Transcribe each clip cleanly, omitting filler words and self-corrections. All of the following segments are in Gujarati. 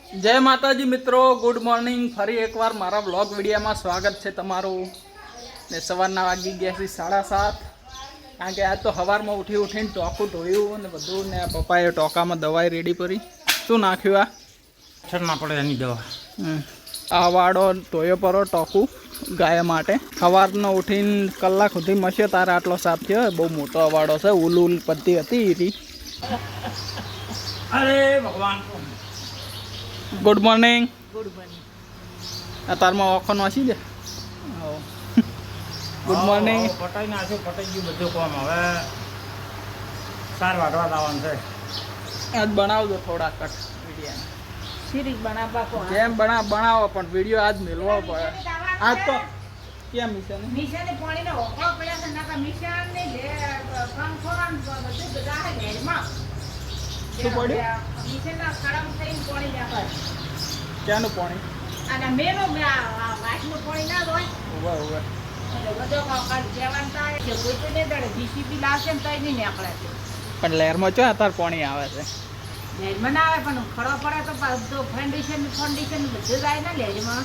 જય માતાજી મિત્રો, ગુડ મોર્નિંગ. ફરી એકવાર મારા બ્લોગ વિડીયોમાં સ્વાગત છે તમારું. ને સવારના વાગી ગયા છે 7:30, કારણ કે આજ તો સવારમાં ઉઠીને ટોકું ધોયું અને બધું. ને પપ્પાએ ટોકામાં દવાઈ રેડી કરી. શું નાખ્યું? આ છરના પડે એની દવા. આ વાડો ધોયો પરો ટોકું ગાય માટે. સવારનો ઉઠીને કલાક સુધી મસ્યો તારે આટલો સાફ થયો. બહુ મોટો વાડો છે. ઉલ પત્તી હતી એથી. અરે ભગવાન, ગુડ મોર્નિંગ. Good morning. તારમાં ઓખો નાસી દે. Good morning. પટાઈ નાખ્યું, પટાઈ ગયું બધું કામ. હવે 4 વાગવા લાવવાનું છે. આજ બનાવજો થોડા કટ વિડીયો. સિરીઝ બનાવવા કો જેમ બનાવો પણ વિડીયો આજ મેળવો પડે. આજ તો કેમ મિશન મિશાને પાણીનો ઓકળો પડ્યા છે નાકા મિશાને લે કંકોરાન બધું બધા હે ઘરમાં શું પડ્યું? મિશાના ખડમ થઈને પાણી નાખે. ક્યાંનું પાણી? અને મેનો વાસનું પાણી ના હોય ઉવે એટલે બધો કાલ જેવાન થાય કે કોઈ ને દડે જીસીબી લાવશે ને તઈ નહીં નીકળે છે. પણ લહેરમાં ચો અત્યારે પાણી આવે છે. લેરમાં ના આવે પણ ખડો પડે તો બધું ફાઉન્ડેશન બધું જાય ને લેરમાં.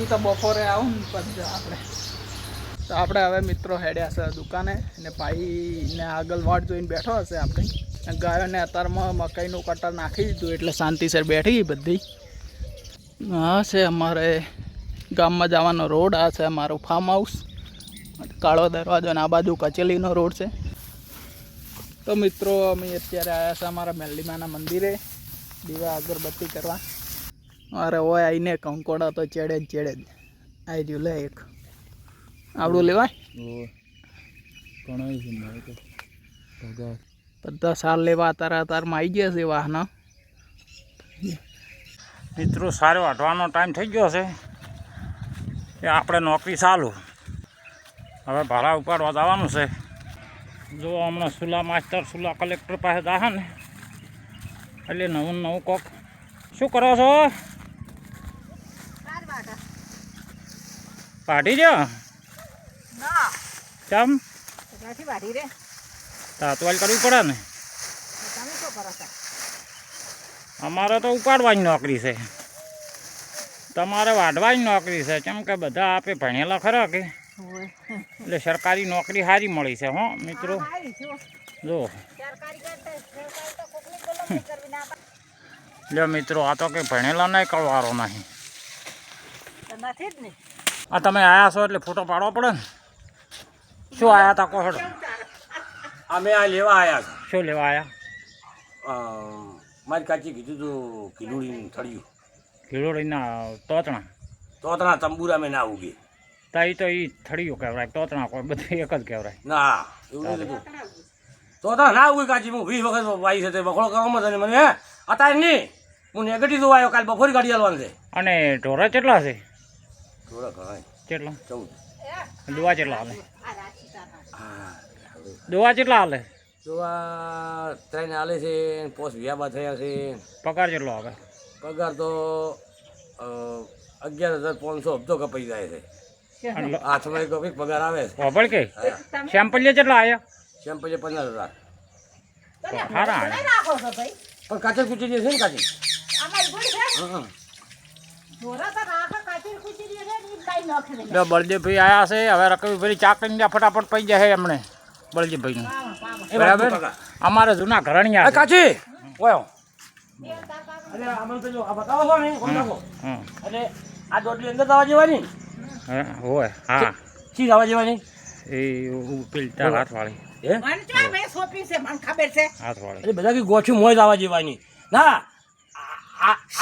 એ તો બપોરે આવું ને પછી આપણે હવે મિત્રો હેડ્યા છે દુકાને. ને ભાઈને આગળ વાટ જોઈને બેઠો હશે. આપણે ગાયોને અત્યારમાં મકાઈનું કટર નાખી દીધું એટલે શાંતિસર બેઠી બધી. હા છે અમારે ગામમાં જવાનો રોડ. આ છે અમારું ફાર્મ હાઉસ, કાળો દરવાજો. અને આ બાજુ કચેલીનો રોડ છે. તો મિત્રો અમે અત્યારે આવ્યા છે અમારા મેલ્લીમાના મંદિરે દીવા અગરબત્તી કરવા. અરે ઓય આવીને કંકોડા તો ચેડે જ આવી રહ્યું. લે એક આવડું લેવાય. બધા સાલ લેવા અત્યારમાં આવી ગયા છે વાહન. મિત્રો, સારો વાટવાનો ટાઈમ થઈ ગયો છે. એ આપણે નોકરી ચાલુ. હવે ભાડા ઉપાડવા જવાનું છે. જો હમણાં સુલા માસ્ટર, સુલા કલેક્ટર પાસે જાહે ને એટલે નવું કોક. શું કરો છો? પાટી જો ના ચમ ત્યાંથી વાઢી રે તાતવાલ કરવી પડે ને. તમે શું કરો છો? અમારે તો ઉપાડવાની નોકરી છે, તમારે વાઢવાની નોકરી છે. કેમ કે બધા આપે ભણેલા ખરા કે એટલે સરકારી નોકરી સારી મળી છે. હો મિત્રો, જો લ્યો મિત્રો, આ તો કંઈ ભણેલા નહીં કરવારો નહીં. નથી જ ને. આ તમે આવ્યા છો એટલે ફોટો પાડવો પડે ને. શું આવ્યા હતા કહો? અમે આ લેવા આવ્યા છે. શું લેવા આવ્યા? મારી કાચી કીધું તું કીલુડીનું થળિયું ખીલોડીના તોતણા. તોતણા તંબુરા મેં ના ઉગે. તા એ તો એ થળિયું કહેવાય, તોતણા કોઈ બધું એક જ કહેવાય. ના એવું નથી તું તોતણા ના ઉગે કાચી. હું 20 વખત વાઈ છે તે બખોડો કરવામાં છે મને. હે અત્યારે નહીં, હું નેગેટિવ જોવા આવ્યો. કાલે બપોરે ગાડી હાલવાનું છે. અને ઢોરા કેટલા છે? થોડા ઘણા કેટલા? 14. દોવા કેટલા હાલે? હા, દોવા કેટલા હાલે? જોવા 3 હાલે છે. પોસ્ટ વ્યાબા થયા છે. પગાર કેટલો આવે? પગાર તો 11,500 હપ્તો કપાઈ જાય છે. હાથમાં એક પગાર આવે છે. ખબર કે સેમ્પલ કેટલા આવ્યા? સેમ્પલ 15,000. હારા રાખો છો ભાઈ પણ કાચર કૂટી છે ને કાચી. અમારી ગોળ છે હા. જોરા તો રાખો કાચી કુચી રે ને કાઈ નાખે ને. લ્યો, બળદેવભાઈ આવ્યા છે. હવે રકવીભાઈ ચા કરીને ત્યાં ફટાફટ પડી જાય એમણે. બળદેવભાઈનું બરાબર. અમારે જૂના ઘરણિયા છે. કાચી ઓયો અરે આમાં તો જો આ બતાવો છો ને કોણ નાખો. હમ. એટલે આ દોડલી અંદર દવા જેવાની હા, હોય. હા, ચી દવા જેવાની એ પેલી હાથવાળી. હે મને ચા મે સોપી છે મને ખબર છે. હાથવાળી. એટલે બધા કી ગોઠું મોય દવા જેવાની. ના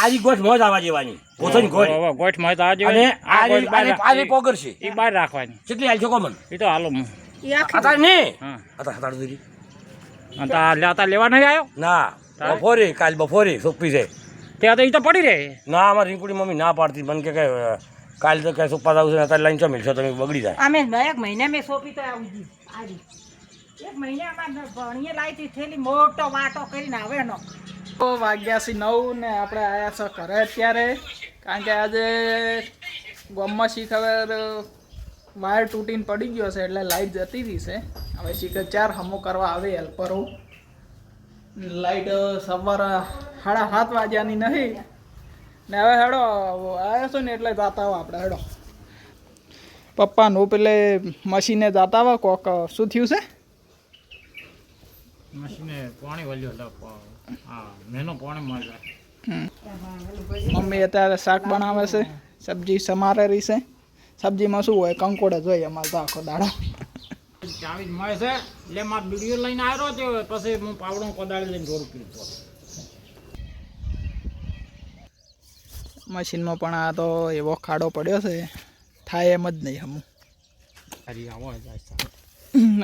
આજી ગોઠ મોય દવા જેવાની. ગોઠણ ગોળ હવે ગોઠ માં તો આજે અને આ પોગર છે. એ બહાર રાખવાની. કેટલી હાલ છો કોમન એ તો હાલો. ઈ આખી હતા ને હા, હતા દૂરી લેતા લેવા નહીં આવ્યો ના બપોરે કાલ બપોરે સોપી છે. ત્યાં તો એ તો પડી રહે. ના અમારી રીંકુડી મમ્મી ના પાડતી મને કે કાલ તો કઈ સોપા આવશે ને અત્યારે લાઈન ચો મિલશો તમે બગડી જાય. અમે એક મહિને મે સોપી તો આવું આજી એક મહિને અમાર ભણીએ લાઈતી થેલી મોટો વાટો કરીને આવે નો. તો વાગ્યા છે 9 ને આપણે આવ્યા છે ઘરે અત્યારે. કારણ કે આજે ગામમાં શી ખબર વાયર તૂટીને પડી ગયો છે એટલે લાઇટ જતી રહી છે. હવે શીખર 4 હમો કરવા આવે હેલ્પરો. લાઈટ સવારે 7:30 વાગ્યાની નહીં ને હવે હેડો આવ્યા છો ને એટલે જાતા આવો આપણે હેડો પપ્પાનું પેલે મશીને જાતા આવો કોક શું થયું છે મશીને પાણી વળ્યો હા મેનો પાણી મળે મમ્મી અત્યારે શાક બનાવે છે સબ્જી સમારે રહી છે સબ્જીમાં શું હોય કંકોડ જ હોય અમારે તો આખો દાડો ચાવી જ મળે છે એટલે મારે વિડીયો લઈને આવ્યો છે પછી હું પાવડો કોદાળી લઈને દોરું પીતો મશીનમાં પણ આ તો એવો ખાડો પડ્યો છે થાય એમ જ નહીં હમું હરી આવો જાય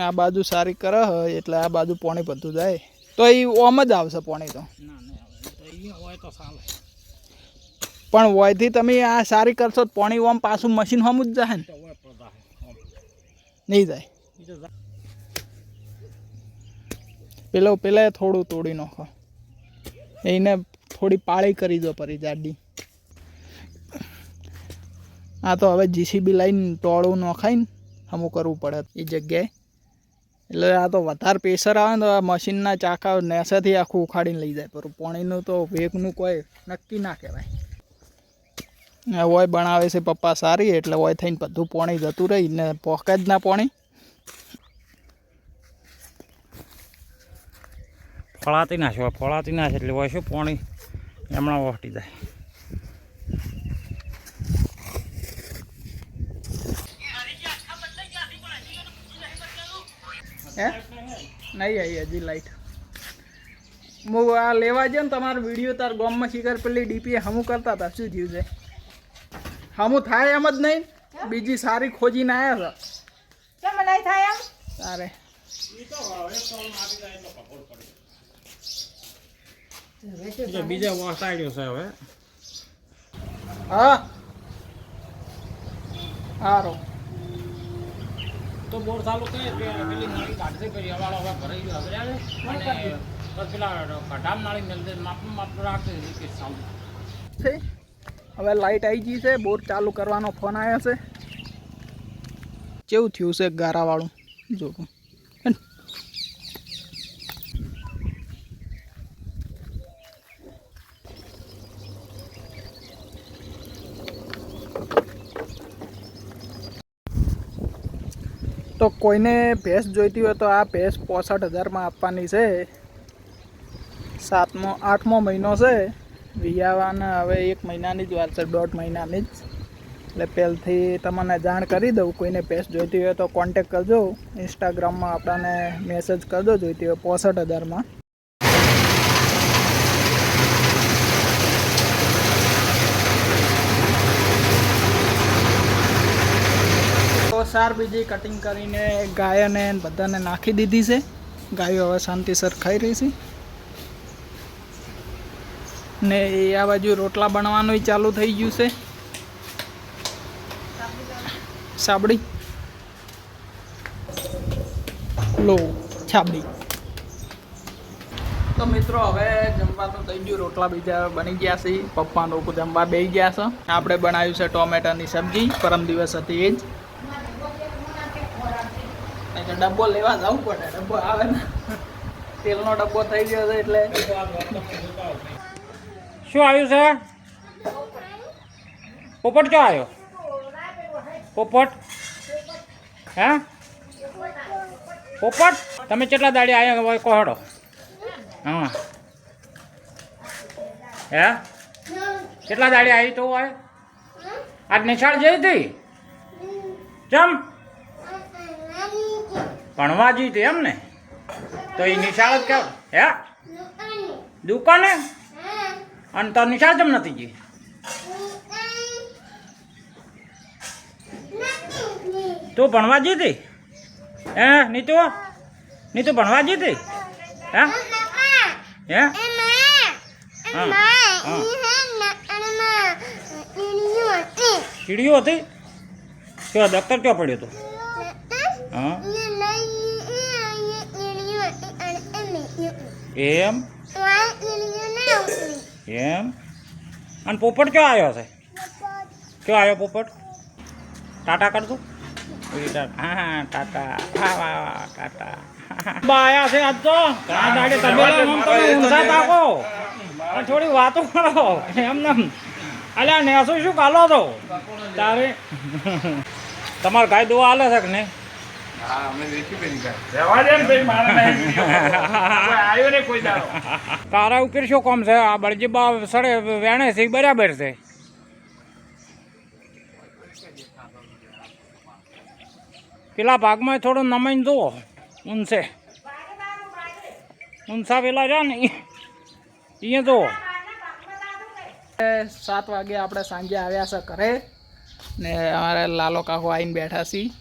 આ બાજુ સારી કરે એટલે આ બાજુ પાણી બધું જાય તો એ ઓમ જ આવશે પાણી તો ના નહીં આવે તો અહીંયા હોય તો ચાલે પણ વયથી તમે આ સારી કરશો તો પાણી ઓમ પાછું મશીન હમ જ જાય ને તો હોય પદા નહીં જાય પેલા થોડું તોડી નાખો એને થોડી પાળી કરી દો પરી જાડી આ તો હવે જીસીબી લાઈન ટોળું નખાઈને અમુક કરવું પડે એ જગ્યાએ એટલે આ તો વધારે પ્રેશર આવે ને તો આ મશીનના ચાકા નેસાથી આખું ઉખાડીને લઈ જાય પર પાણીનું તો વેગનું કોઈ નક્કી ના કહેવાય ઓય બનાવે છે પપ્પા સારી એટલે ઓય થઈને બધું પાણી જતું રહી ને પોકે જ ના પાણી ફળાતી નાખે એટલે હોય શું પાણી એમણા વહટી જાય હે નહીં આવી હજી લાઈટ હું આ લેવા જાઉં ને તમારો વિડીયો તાર ગામમાં શિખર પેલી ડીપીએ હમું કરતા હતા શું થયું છે હમું થાય એમ જ નહીં બીજી સારી ખોજીને આવ્યા કેમ નહીં થાય એમ તારે બીજા વોસ આવ્યો છે હવે હા સારું તો બોર ચાલુ કરે પેલી નાળી કાઢશે કરી હવાળો હવે ભરાઈ ગયો હવે અને બસ પેલા કઢામ નાળી મેળવે માપ રાખશે કે સાઉન્ડ છે હવે લાઈટ આવી ગઈ છે બોર ચાલુ કરવાનો ફોન આવ્યો છે કેવું થયું છે ગારાવાળું જોવું તો કોઈને ભેંસ જોઈતી હોય તો આ ભેંસ 65,000માં આપવાની છે 8મો મહિનો છે વિયાવાના હવે 1 મહિનાની જ વાર છે 1.5 મહિનાની જ એટલે પહેલથી તમને જાણ કરી દઉં કોઈને ભેંસ જોઈતી હોય તો કોન્ટેક કરજો ઇન્સ્ટાગ્રામમાં આપણને મેસેજ કરજો જોઈતી હોય 65,000માં સાર બીજી કટિંગ કરીને ગાયોને બધાને નાખી દીધી છે ગાયો હવે શાંતિસર ખાઈ રહી છે ને એ આ બાજુ રોટલા બનવાનું ચાલુ થઈ ગયું છે સાબડી લો છાબડી તો મિત્રો હવે જમવાનું થઈ ગયું રોટલા બીજા બની ગયા છે પપ્પા લોકો જમવા બેસી ગયા છે આપણે બનાવ્યું છે ટોમેટાની સબ્જી પરમ દિવસ હતી એ જ ડબ્બો લેવા જવું પડે ડબ્બો આવે ને તેલનો ડબ્બો થઈ ગયો છે એટલે શું આવ્યું છે પોપટ ક્યાં આવ્યો પોપટ હે પોપટ તમે કેટલા દાડી આવ્યા હોય કોહડો હા હે કેટલા દાડી આવી તો હોય આજ નિશાળ જઈ હતી ચમ ભણવા જઈ હતી એમ ને તો એ નિશાળ જ કેમ હે દુકાને અને તો નિશાળ કેમ નથી ગઈ તું ભણવા જઈ હતી હે નીતુ ભણવા જઈ હતી હે હે કીડીઓ હતી કયો દફતર ક્યાં પડ્યો હતો હા એમ એમ અને પોપટ ક્યાં આવ્યો છે ક્યાં આવ્યો પોપટ ટાટા કરતો હા ટાટા હા ટાટા આયા છે આજ તો ઘણા દાડે તમે ઊંધા તાકો અને થોડી વાતો કરો એમને અલ્યા નેસો શું કાલો તો તારે તમારે ગાય દોવા હાલે છે કે નહીં તારા ઉકેર શું કામ છે આ બળજી બા સડે વેણે છે બરાબર છે પેલા ભાગમાં થોડો નમાઈને જુઓ ઊંચે ઊંચા પેલા છે ને અહીંયા જુઓ 7 વાગે આપણે સાંજે આવ્યા છે ઘરે ને અમારે લાલો કાકો આવીને બેઠા છીએ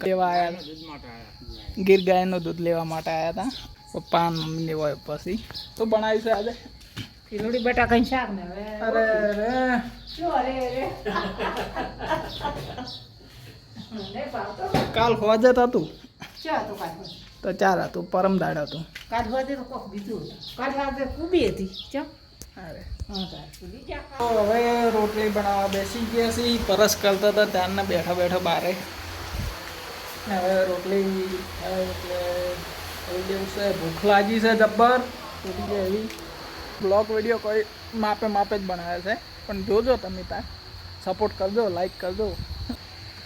લેવા આવ્યા ગીર ગાયનું દૂધ લેવા માટે આવ્યા હતા પપ્પા મમ્મીની હોય પછી તો બનાવ્યું છે આજે ખીચડી બટાકાનું શાક ને હવે અરે રે શું અરે નહીં ભાવતો કાલ હોજે હતું શું હતું કાઢવા તો 4 હતું પરમ દાડ હતું કાઢવા દે તો કોક બીજું હતું કાઢવા દે કુબી હતી ચમ અરે હા તાર સુધી જા તો હવે રોટલી બનાવવા બેસી ગયા છીએ પરસ કરતા હતા ત્યારના બેઠા બેઠા બારે ને હવે રોટલી થાય એટલે થઈ ગયું છે ભૂખ લાગી છે જબ્બર તૂટી જાય એવી બ્લોગ વિડીયો કોઈ માપે જ બનાવે છે પણ જોજો તમે ત્યાં સપોર્ટ કરજો લાઈક કરજો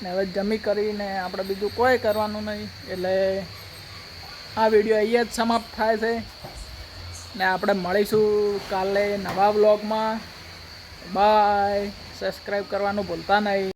ને હવે જમી કરીને આપણે બીજું કોઈ કરવાનું નહીં એટલે આ વિડીયો અહીંયા જ સમાપ્ત થાય છે ને આપણે મળીશું કાલે નવા વ્લોગમાં બાય સબસ્ક્રાઈબ કરવાનું ભૂલતા નહીં.